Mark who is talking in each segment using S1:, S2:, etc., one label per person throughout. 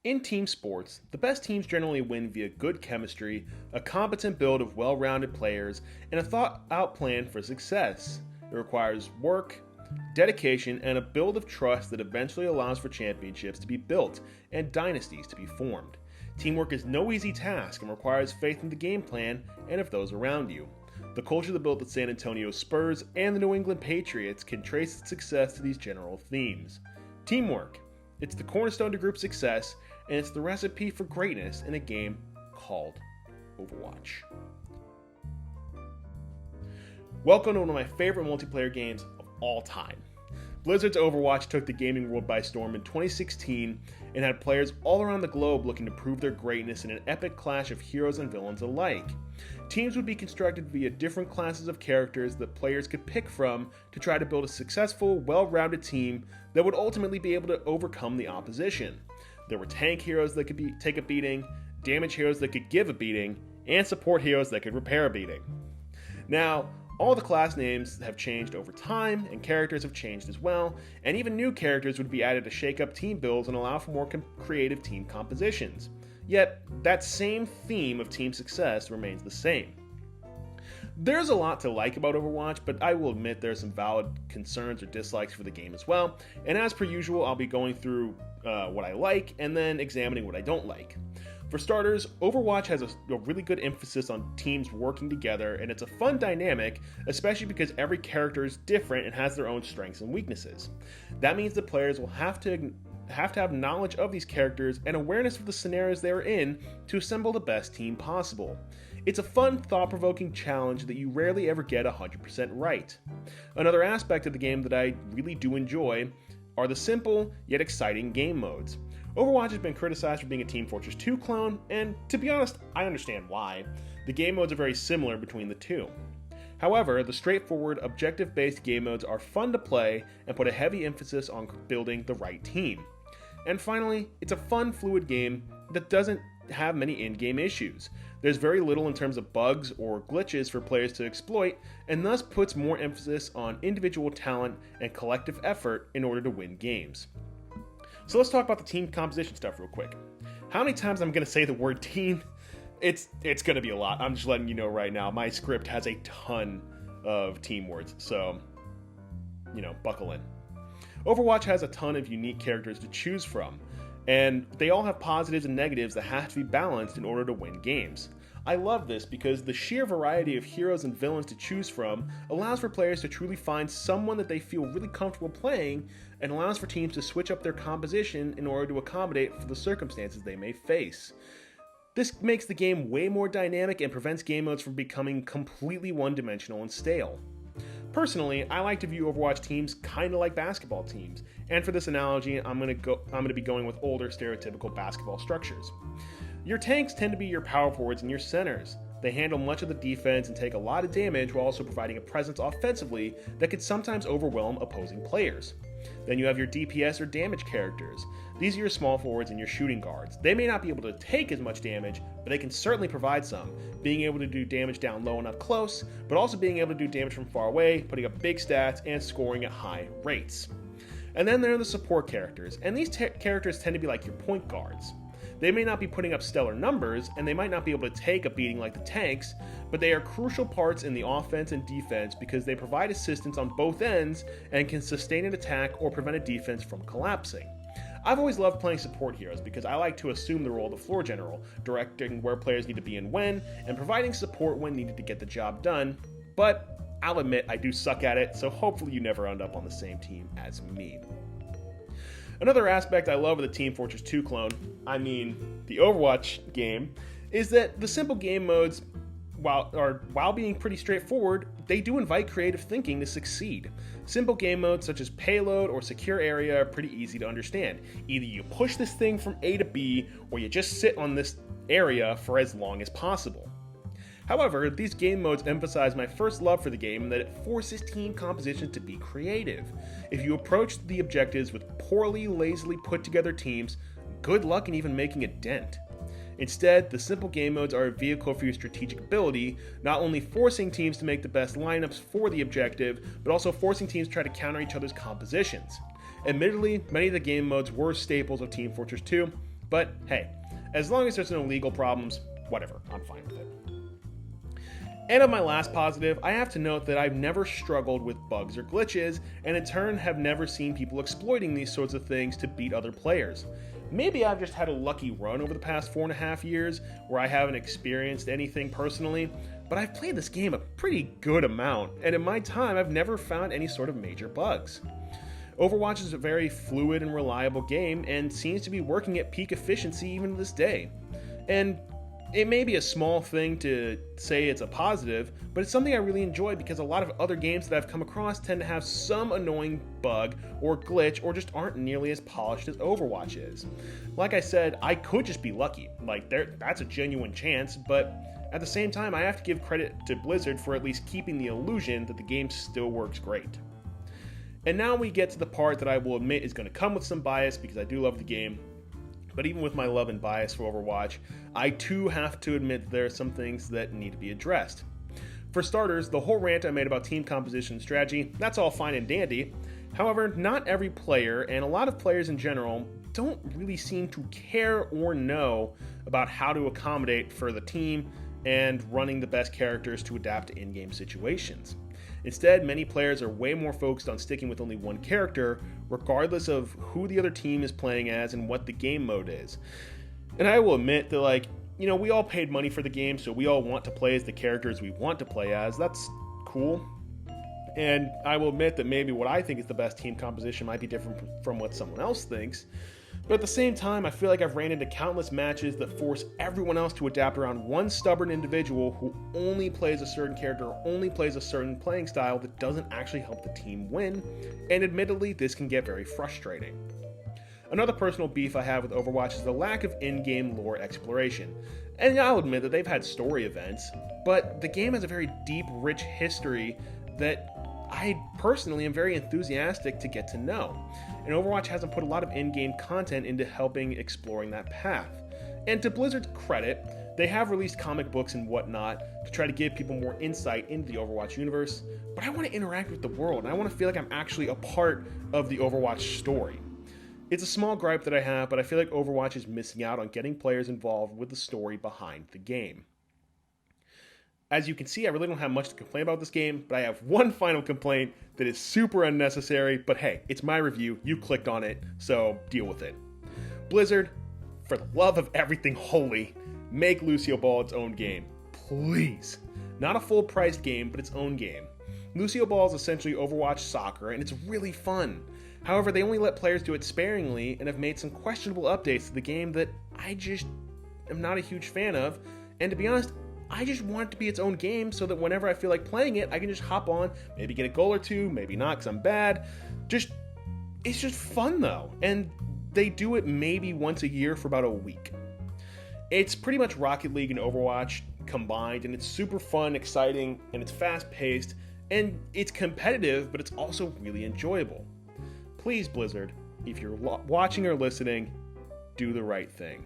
S1: In team sports, the best teams generally win via good chemistry, a competent build of well rounded players, and a thought out plan for success. It requires work, dedication, and a build of trust that eventually allows for championships to be built and dynasties to be formed. Teamwork is no easy task and requires faith in the game plan and of those around you. The culture that built the San Antonio Spurs and the New England Patriots can trace its success to these general themes. Teamwork. It's the cornerstone to group success, and it's the recipe for greatness in a game called Overwatch. Welcome to one of my favorite multiplayer games of all time. Blizzard's Overwatch took the gaming world by storm in 2016 and had players all around the globe looking to prove their greatness in an epic clash of heroes and villains alike. Teams would be constructed via different classes of characters that players could pick from to try to build a successful, well-rounded team that would ultimately be able to overcome the opposition. There were tank heroes that could take a beating, damage heroes that could give a beating, and support heroes that could repair a beating. Now, all the class names have changed over time, and characters have changed as well, and even new characters would be added to shake up team builds and allow for more creative team compositions. Yet, that same theme of team success remains the same. There's a lot to like about Overwatch, but I will admit there are some valid concerns or dislikes for the game as well, and as per usual, I'll be going through what I like and then examining what I don't like. For starters, Overwatch has a really good emphasis on teams working together, and it's a fun dynamic, especially because every character is different and has their own strengths and weaknesses. That means the players will have to have knowledge of these characters and awareness of the scenarios they are in to assemble the best team possible. It's a fun, thought-provoking challenge that you rarely ever get 100% right. Another aspect of the game that I really do enjoy are the simple yet exciting game modes. Overwatch has been criticized for being a Team Fortress 2 clone, and to be honest, I understand why. The game modes are very similar between the two. However, the straightforward, objective-based game modes are fun to play and put a heavy emphasis on building the right team. And finally, it's a fun, fluid game that doesn't have many in-game issues. There's very little in terms of bugs or glitches for players to exploit, and thus puts more emphasis on individual talent and collective effort in order to win games. So let's talk about the team composition stuff real quick. How many times I'm going to say the word team? It's going to be a lot. I'm just letting you know right now. My script has a ton of team words, so, buckle in. Overwatch has a ton of unique characters to choose from, and they all have positives and negatives that have to be balanced in order to win games. I love this because the sheer variety of heroes and villains to choose from allows for players to truly find someone that they feel really comfortable playing, and allows for teams to switch up their composition in order to accommodate for the circumstances they may face. This makes the game way more dynamic and prevents game modes from becoming completely one-dimensional and stale. Personally, I like to view Overwatch teams kind of like basketball teams, and for this analogy, I'm going to be going with older stereotypical basketball structures. Your tanks tend to be your power forwards and your centers. They handle much of the defense and take a lot of damage while also providing a presence offensively that can sometimes overwhelm opposing players. Then you have your DPS or damage characters. These are your small forwards and your shooting guards. They may not be able to take as much damage, but they can certainly provide some, being able to do damage down low and up close, but also being able to do damage from far away, putting up big stats, and scoring at high rates. And then there are the support characters, and these characters tend to be like your point guards. They may not be putting up stellar numbers, and they might not be able to take a beating like the tanks, but they are crucial parts in the offense and defense because they provide assistance on both ends and can sustain an attack or prevent a defense from collapsing. I've always loved playing support heroes because I like to assume the role of the floor general, directing where players need to be and when, and providing support when needed to get the job done, but I'll admit I do suck at it, so hopefully you never end up on the same team as me. Another aspect I love of the Team Fortress 2 clone, the Overwatch game, is that the simple game modes, while being pretty straightforward, they do invite creative thinking to succeed. Simple game modes such as Payload or Secure Area are pretty easy to understand. Either you push this thing from A to B, or you just sit on this area for as long as possible. However, these game modes emphasize my first love for the game in that it forces team composition to be creative. If you approach the objectives with poorly, lazily put together teams, good luck in even making a dent. Instead, the simple game modes are a vehicle for your strategic ability, not only forcing teams to make the best lineups for the objective, but also forcing teams to try to counter each other's compositions. Admittedly, many of the game modes were staples of Team Fortress 2, But hey, as long as there's no legal problems, whatever, I'm fine with it. And of my last positive, I have to note that I've never struggled with bugs or glitches, and in turn have never seen people exploiting these sorts of things to beat other players. Maybe I've just had a lucky run over the past 4.5 years where I haven't experienced anything personally, but I've played this game a pretty good amount, and in my time I've never found any sort of major bugs. Overwatch is a very fluid and reliable game and seems to be working at peak efficiency even to this day. And it may be a small thing to say it's a positive, but it's something I really enjoy because a lot of other games that I've come across tend to have some annoying bug or glitch or just aren't nearly as polished as Overwatch is. Like I said, I could just be lucky. That's a genuine chance, but at the same time, I have to give credit to Blizzard for at least keeping the illusion that the game still works great. And now we get to the part that I will admit is going to come with some bias because I do love the game. But even with my love and bias for Overwatch, I too have to admit that there are some things that need to be addressed. For starters, the whole rant I made about team composition and strategy, that's all fine and dandy. However, not every player, and a lot of players in general, don't really seem to care or know about how to accommodate for the team and running the best characters to adapt to in-game situations. Instead, many players are way more focused on sticking with only one character, regardless of who the other team is playing as and what the game mode is. And I will admit that, we all paid money for the game, so we all want to play as the characters we want to play as. That's cool. And I will admit that maybe what I think is the best team composition might be different from what someone else thinks. But at the same time, I feel like I've ran into countless matches that force everyone else to adapt around one stubborn individual who only plays a certain character or only plays a certain playing style that doesn't actually help the team win, and admittedly, this can get very frustrating. Another personal beef I have with Overwatch is the lack of in-game lore exploration. And I'll admit that they've had story events, but the game has a very deep, rich history that I personally am very enthusiastic to get to know. And Overwatch hasn't put a lot of in-game content into helping exploring that path. And to Blizzard's credit, they have released comic books and whatnot to try to give people more insight into the Overwatch universe, but I want to interact with the world, and I want to feel like I'm actually a part of the Overwatch story. It's a small gripe that I have, but I feel like Overwatch is missing out on getting players involved with the story behind the game. As you can see, I really don't have much to complain about this game, but I have one final complaint that is super unnecessary, but hey, it's my review, you clicked on it, so deal with it. Blizzard, for the love of everything holy, make Lucio Ball its own game. Please. Not a full-priced game, but its own game. Lucio Ball is essentially Overwatch soccer, and it's really fun. However, they only let players do it sparingly, and have made some questionable updates to the game that I just am not a huge fan of, and to be honest, I just want it to be its own game so that whenever I feel like playing it, I can just hop on, maybe get a goal or two, maybe not because I'm bad. It's just fun though, and they do it maybe once a year for about a week. It's pretty much Rocket League and Overwatch combined, and it's super fun, exciting, and it's fast-paced, and it's competitive, but it's also really enjoyable. Please, Blizzard, if you're watching or listening, do the right thing.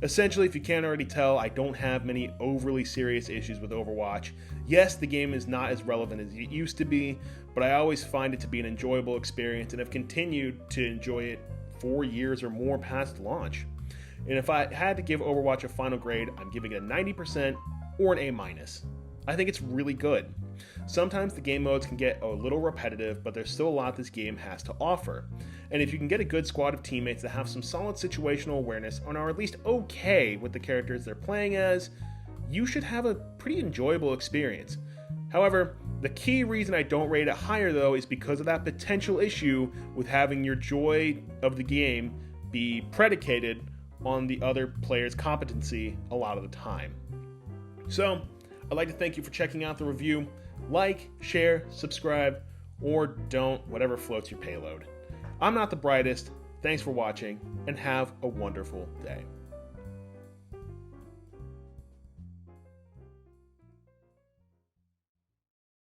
S1: Essentially, if you can't already tell, I don't have many overly serious issues with Overwatch. Yes, the game is not as relevant as it used to be, but I always find it to be an enjoyable experience and have continued to enjoy it 4 years or more past launch. And if I had to give Overwatch a final grade, I'm giving it a 90% or an A-. I think it's really good. Sometimes the game modes can get a little repetitive, but there's still a lot this game has to offer. And if you can get a good squad of teammates that have some solid situational awareness and are at least okay with the characters they're playing as, you should have a pretty enjoyable experience. However, the key reason I don't rate it higher though is because of that potential issue with having your joy of the game be predicated on the other player's competency a lot of the time. So, I'd like to thank you for checking out the review. Like, share, subscribe, or don't, whatever floats your payload. I'm not the brightest. Thanks for watching, and have a wonderful day.